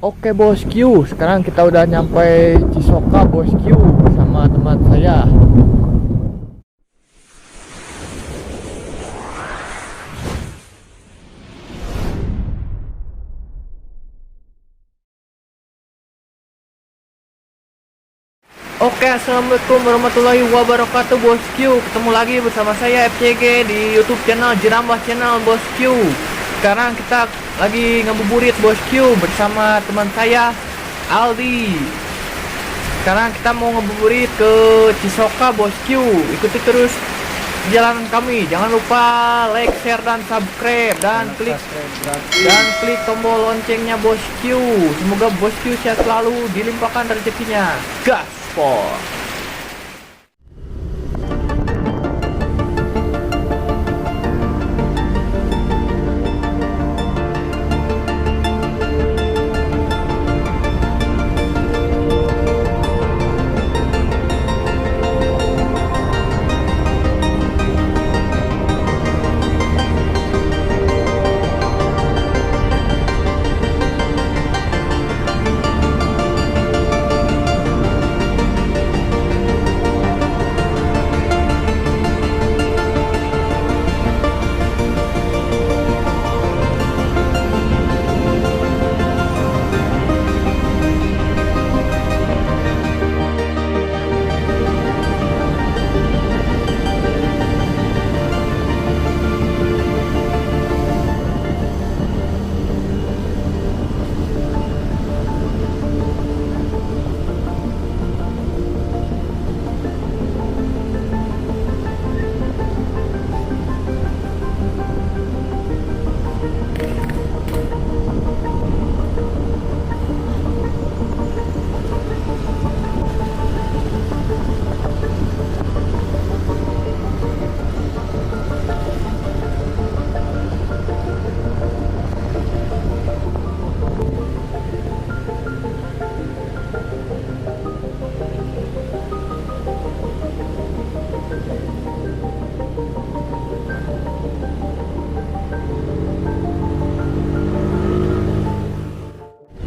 Oke bosku, sekarang kita udah nyampe Cisoka bosku sama teman saya. Oke, assalamualaikum warahmatullahi wabarakatuh bosku. Ketemu lagi bersama saya FCG di YouTube channel Jerambah Channel bosku. Sekarang kita lagi ngabuburit bosku bersama teman saya Aldi. Sekarang kita mau ngabuburit ke Cisoka bosku. Ikuti terus perjalanan kami. Jangan lupa like, share dan subscribe dan klik tombol loncengnya bosku. Semoga bosku sehat selalu, dilimpahkan rezekinya. Gaspol.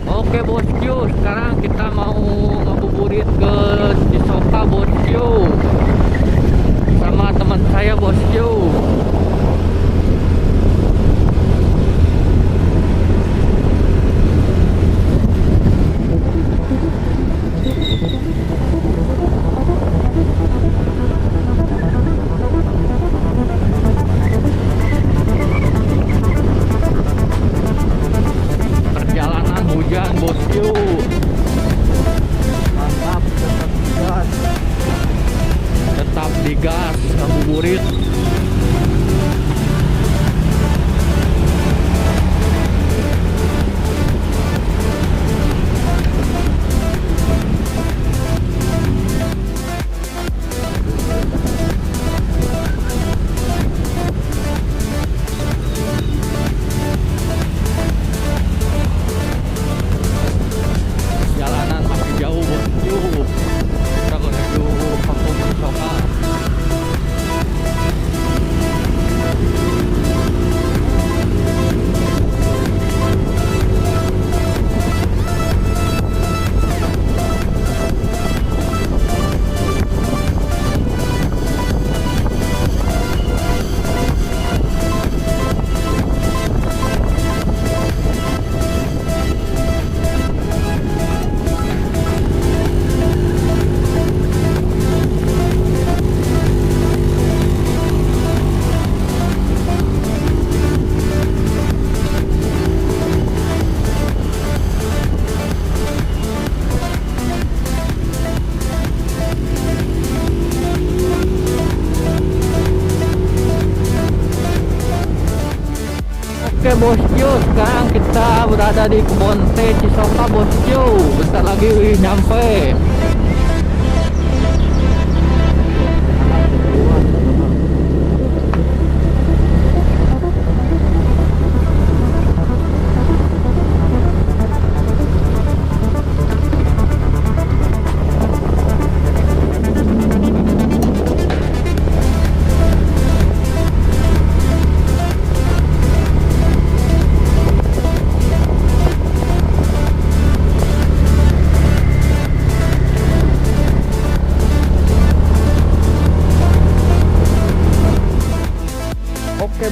Oke bosku, sekarang kita mau ngabuburit ke Cisoka bosku sama teman saya bosku. Perjalanan hujan bosku, mantap, tetap digas ngabuburit. Jalanan masih jauh bosku, kita menuju kampung Cisoka. Oke bosku, sekarang kita berada di kebun teh Cisoka bosku. Bentar lagi nyampe.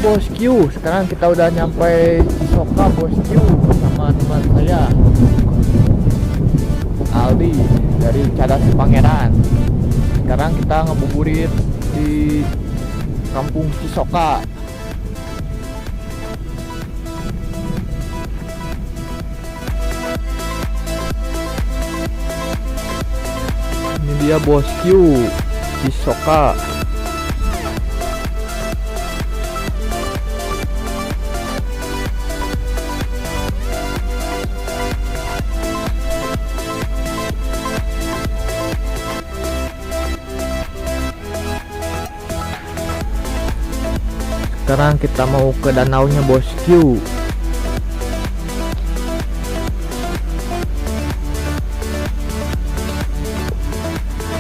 bosku, sekarang kita udah nyampe Cisoka bosku bersama teman saya Aldi dari Cadas Pangeran. Sekarang kita ngabuburit di kampung Cisoka. Ini dia bosku, Cisoka. Sekarang kita mau ke danaunya bosku.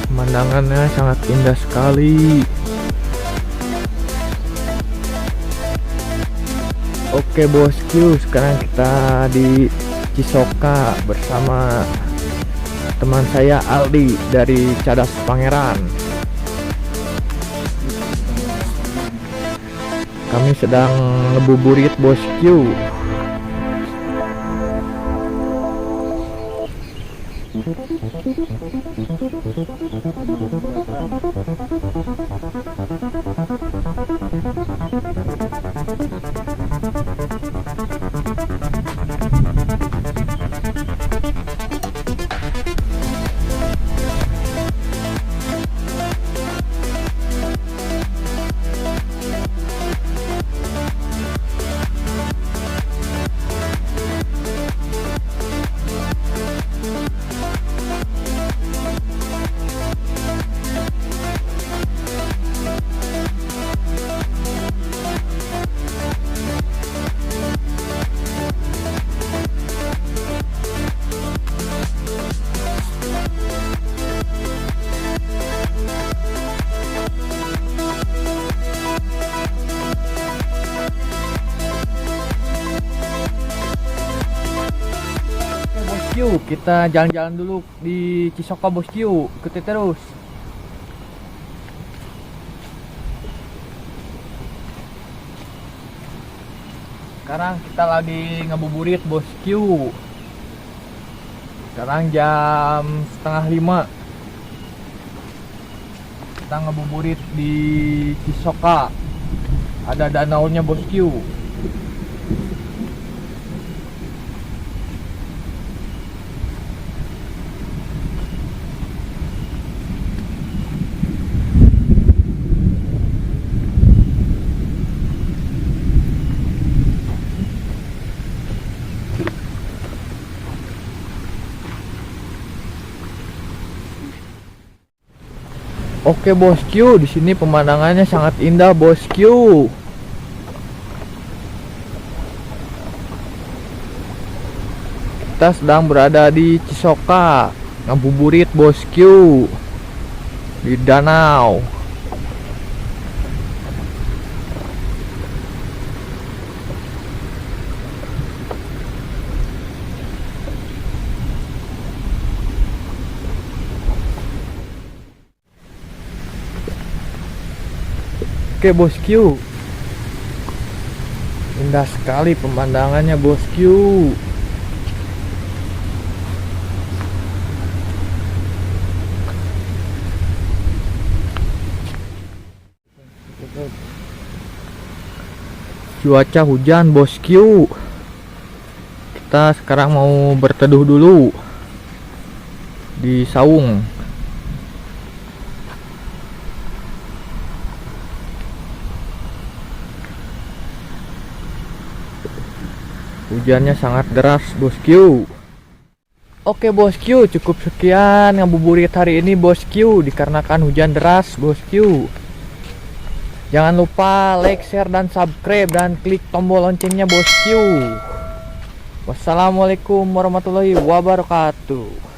Pemandangannya sangat indah sekali. Oke bosku, sekarang kita di Cisoka bersama teman saya Aldi dari Cadas Pangeran. Kami sedang ngebuburit bosku. Bosku, kita jalan-jalan dulu di Cisoka bosku, ikuti terus. Sekarang kita lagi ngabuburit bosku. Sekarang jam 4:30. Kita ngabuburit di Cisoka. Ada danaunya bosku. Oke bosku, di sini pemandangannya sangat indah bosku. Kita sedang berada di Cisoka, ngabuburit bosku di danau. Oke bosku, indah sekali pemandangannya bosku. Cuaca hujan bosku. Kita sekarang mau berteduh dulu di saung. Hujannya sangat deras bosku. Oke bosku, cukup sekian ngabuburit hari ini bosku, dikarenakan hujan deras bosku. Jangan lupa like, share, dan subscribe, dan klik tombol loncengnya bosku. Wassalamualaikum warahmatullahi wabarakatuh.